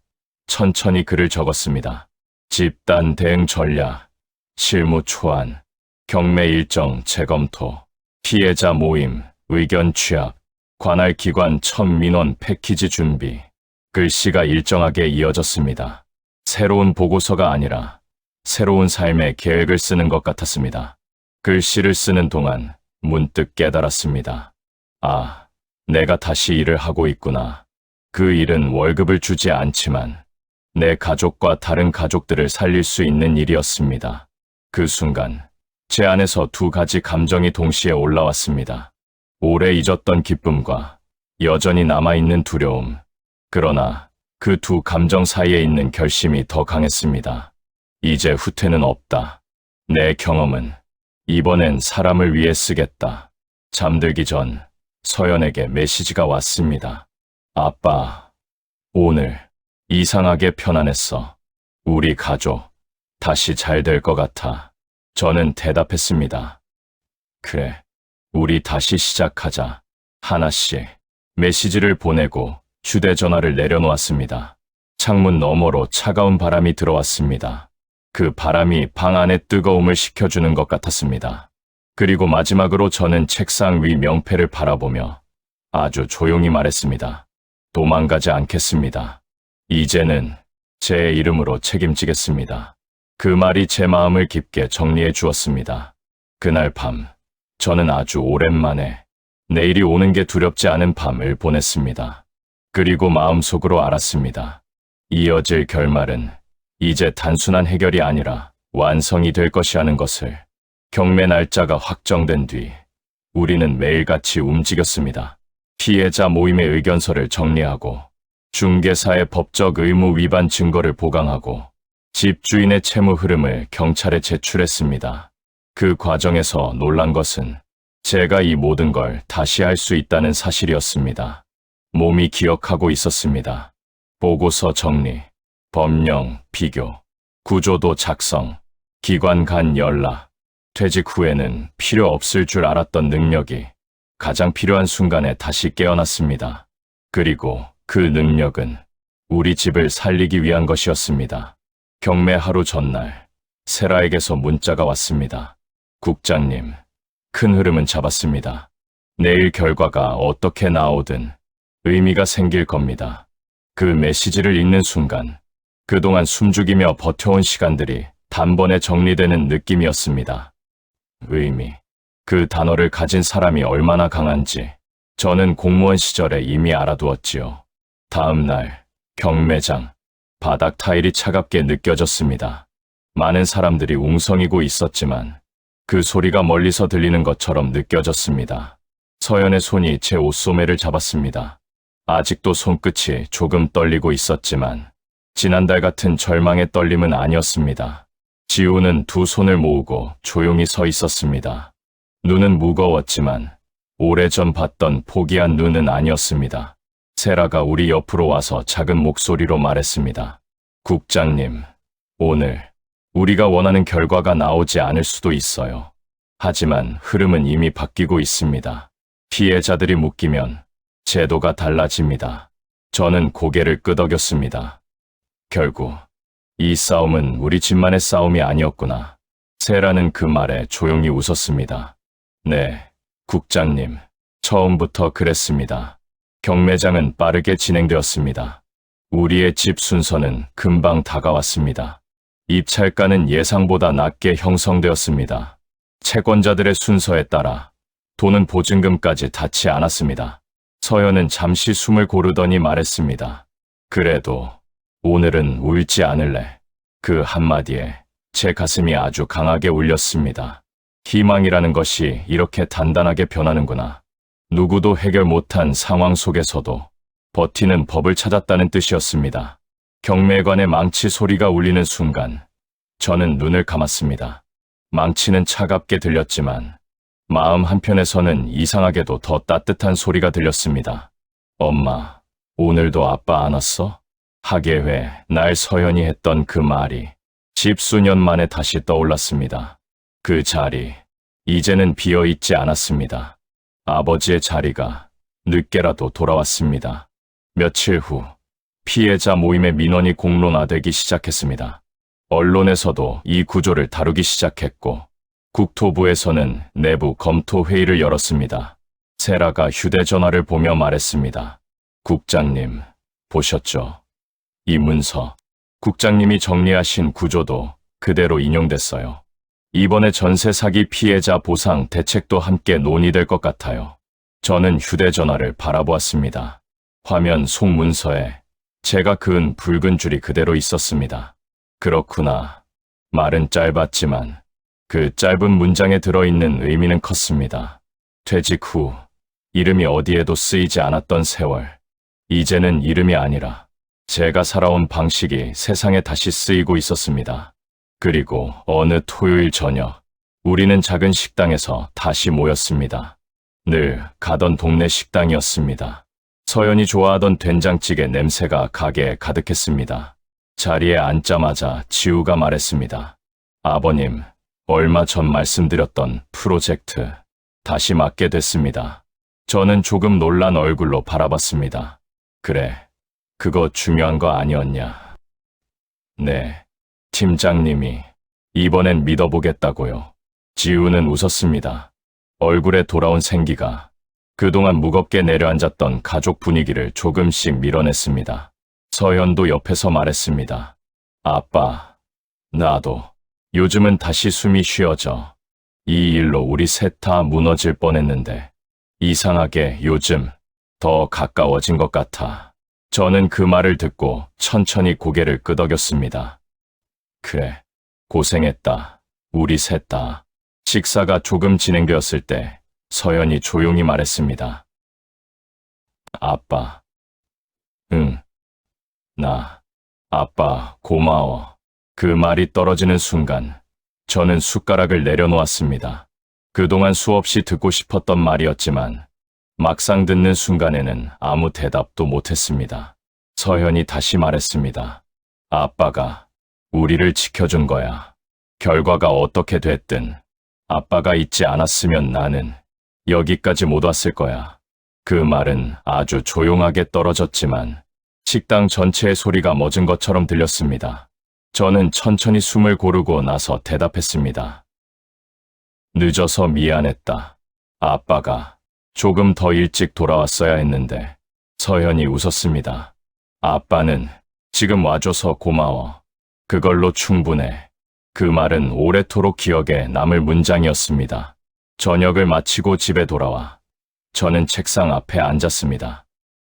천천히 글을 적었습니다. 집단 대응 전략, 실무 초안, 경매 일정 재검토, 피해자 모임, 의견 취합, 관할 기관 첫 민원 패키지 준비. 글씨가 일정하게 이어졌습니다. 새로운 보고서가 아니라 새로운 삶의 계획을 쓰는 것 같았습니다. 글씨를 쓰는 동안 문득 깨달았습니다. 아, 내가 다시 일을 하고 있구나. 그 일은 월급을 주지 않지만 내 가족과 다른 가족들을 살릴 수 있는 일이었습니다. 그 순간 제 안에서 두 가지 감정이 동시에 올라왔습니다. 오래 잊었던 기쁨과 여전히 남아있는 두려움. 그러나 그 두 감정 사이에 있는 결심이 더 강했습니다. 이제 후퇴는 없다. 내 경험은 이번엔 사람을 위해 쓰겠다. 잠들기 전 서연에게 메시지가 왔습니다. 아빠, 오늘 이상하게 편안했어. 우리 가족 다시 잘 될 것 같아. 저는 대답했습니다. 그래, 우리 다시 시작하자. 하나씩 메시지를 보내고 휴대전화를 내려놓았습니다. 창문 너머로 차가운 바람이 들어왔습니다. 그 바람이 방 안의 뜨거움을 식혀주는 것 같았습니다. 그리고 마지막으로 저는 책상 위 명패를 바라보며 아주 조용히 말했습니다. 도망가지 않겠습니다. 이제는 제 이름으로 책임지겠습니다. 그 말이 제 마음을 깊게 정리해 주었습니다. 그날 밤, 저는 아주 오랜만에 내일이 오는 게 두렵지 않은 밤을 보냈습니다. 그리고 마음속으로 알았습니다. 이어질 결말은 이제 단순한 해결이 아니라 완성이 될 것이라는 것을. 경매 날짜가 확정된 뒤 우리는 매일같이 움직였습니다. 피해자 모임의 의견서를 정리하고 중개사의 법적 의무 위반 증거를 보강하고 집주인의 채무 흐름을 경찰에 제출했습니다. 그 과정에서 놀란 것은 제가 이 모든 걸 다시 할 수 있다는 사실이었습니다. 몸이 기억하고 있었습니다. 보고서 정리, 법령, 비교, 구조도 작성, 기관 간 연락, 퇴직 후에는 필요 없을 줄 알았던 능력이 가장 필요한 순간에 다시 깨어났습니다. 그리고 그 능력은 우리 집을 살리기 위한 것이었습니다. 경매 하루 전날, 세라에게서 문자가 왔습니다. 국장님, 큰 흐름은 잡았습니다. 내일 결과가 어떻게 나오든 의미가 생길 겁니다. 그 메시지를 읽는 순간, 그동안 숨죽이며 버텨온 시간들이 단번에 정리되는 느낌이었습니다. 의미. 그 단어를 가진 사람이 얼마나 강한지 저는 공무원 시절에 이미 알아두었지요. 다음 날, 경매장. 바닥 타일이 차갑게 느껴졌습니다. 많은 사람들이 웅성이고 있었지만 그 소리가 멀리서 들리는 것처럼 느껴졌습니다. 서연의 손이 제 옷소매를 잡았습니다. 아직도 손끝이 조금 떨리고 있었지만 지난달 같은 절망의 떨림은 아니었습니다. 지우는 두 손을 모으고 조용히 서 있었습니다. 눈은 무거웠지만 오래전 봤던 포기한 눈은 아니었습니다. 세라가 우리 옆으로 와서 작은 목소리로 말했습니다. 국장님, 오늘 우리가 원하는 결과가 나오지 않을 수도 있어요. 하지만 흐름은 이미 바뀌고 있습니다. 피해자들이 묶이면 제도가 달라집니다. 저는 고개를 끄덕였습니다. 결국 이 싸움은 우리 집만의 싸움이 아니었구나. 세라는 그 말에 조용히 웃었습니다. 네, 국장님, 처음부터 그랬습니다. 경매장은 빠르게 진행되었습니다. 우리의 집 순서는 금방 다가왔습니다. 입찰가는 예상보다 낮게 형성되었습니다. 채권자들의 순서에 따라 돈은 보증금까지 닿지 않았습니다. 서연은 잠시 숨을 고르더니 말했습니다. 그래도 오늘은 울지 않을래. 그 한마디에 제 가슴이 아주 강하게 울렸습니다. 희망이라는 것이 이렇게 단단하게 변하는구나. 누구도 해결 못한 상황 속에서도 버티는 법을 찾았다는 뜻이었습니다. 경매관의 망치 소리가 울리는 순간 저는 눈을 감았습니다. 망치는 차갑게 들렸지만 마음 한편에서는 이상하게도 더 따뜻한 소리가 들렸습니다. 엄마, 오늘도 아빠 안 왔어? 하계회, 날 서연이 했던 그 말이 십수년 만에 다시 떠올랐습니다. 그 자리, 이제는 비어있지 않았습니다. 아버지의 자리가 늦게라도 돌아왔습니다. 며칠 후, 피해자 모임의 민원이 공론화되기 시작했습니다. 언론에서도 이 구조를 다루기 시작했고, 국토부에서는 내부 검토 회의를 열었습니다. 세라가 휴대전화를 보며 말했습니다. 국장님, 보셨죠? 이 문서, 국장님이 정리하신 구조도 그대로 인용됐어요. 이번에 전세 사기 피해자 보상 대책도 함께 논의될 것 같아요. 저는 휴대전화를 바라보았습니다. 화면 속 문서에 제가 그은 붉은 줄이 그대로 있었습니다. 그렇구나. 말은 짧았지만 그 짧은 문장에 들어있는 의미는 컸습니다. 퇴직 후 이름이 어디에도 쓰이지 않았던 세월. 이제는 이름이 아니라 제가 살아온 방식이 세상에 다시 쓰이고 있었습니다. 그리고 어느 토요일 저녁, 우리는 작은 식당에서 다시 모였습니다. 늘 가던 동네 식당이었습니다. 서연이 좋아하던 된장찌개 냄새가 가게에 가득했습니다. 자리에 앉자마자 지우가 말했습니다. 아버님, 얼마 전 말씀드렸던 프로젝트 다시 맡게 됐습니다. 저는 조금 놀란 얼굴로 바라봤습니다. 그래, 그거 중요한 거 아니었냐? 네, 팀장님이 이번엔 믿어보겠다고요. 지우는 웃었습니다. 얼굴에 돌아온 생기가 그동안 무겁게 내려앉았던 가족 분위기를 조금씩 밀어냈습니다. 서연도 옆에서 말했습니다. 아빠, 나도 요즘은 다시 숨이 쉬어져. 이 일로 우리 셋 다 무너질 뻔했는데 이상하게 요즘 더 가까워진 것 같아. 저는 그 말을 듣고 천천히 고개를 끄덕였습니다. 그래, 고생했다. 우리 셋 다. 식사가 조금 진행되었을 때 서연이 조용히 말했습니다. 아빠. 응. 아빠, 고마워. 그 말이 떨어지는 순간 저는 숟가락을 내려놓았습니다. 그동안 수없이 듣고 싶었던 말이었지만 막상 듣는 순간에는 아무 대답도 못했습니다. 서현이 다시 말했습니다. 아빠가 우리를 지켜준 거야. 결과가 어떻게 됐든 아빠가 있지 않았으면 나는 여기까지 못 왔을 거야. 그 말은 아주 조용하게 떨어졌지만 식당 전체의 소리가 멎은 것처럼 들렸습니다. 저는 천천히 숨을 고르고 나서 대답했습니다. 늦어서 미안했다. 아빠가 조금 더 일찍 돌아왔어야 했는데. 서현이 웃었습니다. 아빠는 지금 와줘서 고마워. 그걸로 충분해. 그 말은 오래도록 기억에 남을 문장이었습니다. 저녁을 마치고 집에 돌아와 저는 책상 앞에 앉았습니다.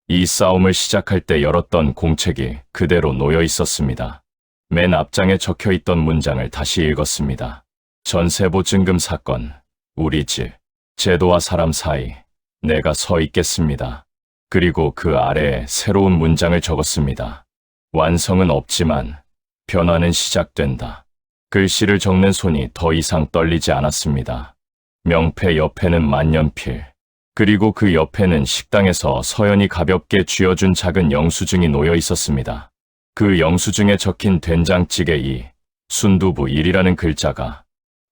이 싸움을 시작할 때 열었던 공책이 그대로 놓여 있었습니다. 맨 앞장에 적혀있던 문장을 다시 읽었습니다. 전세보증금 사건, 우리 집, 제도와 사람 사이, 내가 서 있겠습니다. 그리고 그 아래에 새로운 문장을 적었습니다. 완성은 없지만 변화는 시작된다. 글씨를 적는 손이 더 이상 떨리지 않았습니다. 명패 옆에는 만년필, 그리고 그 옆에는 식당에서 서연이 가볍게 쥐어준 작은 영수증이 놓여 있었습니다. 그 영수증에 적힌 된장찌개 2, 순두부 1이라는 글자가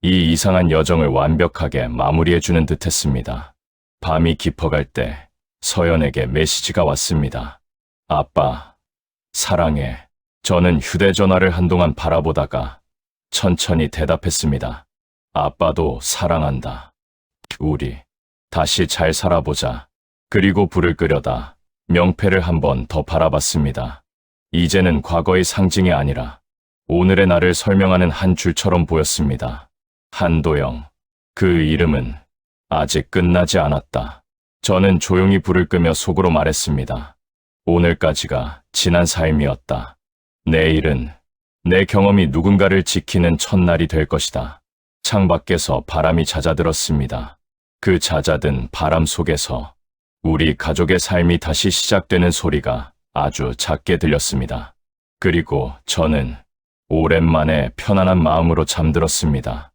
이 이상한 여정을 완벽하게 마무리해주는 듯했습니다. 밤이 깊어갈 때 서연에게 메시지가 왔습니다. 아빠, 사랑해. 저는 휴대전화를 한동안 바라보다가 천천히 대답했습니다. 아빠도 사랑한다. 우리 다시 잘 살아보자. 그리고 불을 끄려다 명패를 한 번 더 바라봤습니다. 이제는 과거의 상징이 아니라 오늘의 나를 설명하는 한 줄처럼 보였습니다. 한도영. 그 이름은 아직 끝나지 않았다. 저는 조용히 불을 끄며 속으로 말했습니다. 오늘까지가 지난 삶이었다. 내일은 내 경험이 누군가를 지키는 첫날이 될 것이다. 창밖에서 바람이 잦아들었습니다. 그 잦아든 바람 속에서 우리 가족의 삶이 다시 시작되는 소리가 아주 작게 들렸습니다. 그리고 저는 오랜만에 편안한 마음으로 잠들었습니다.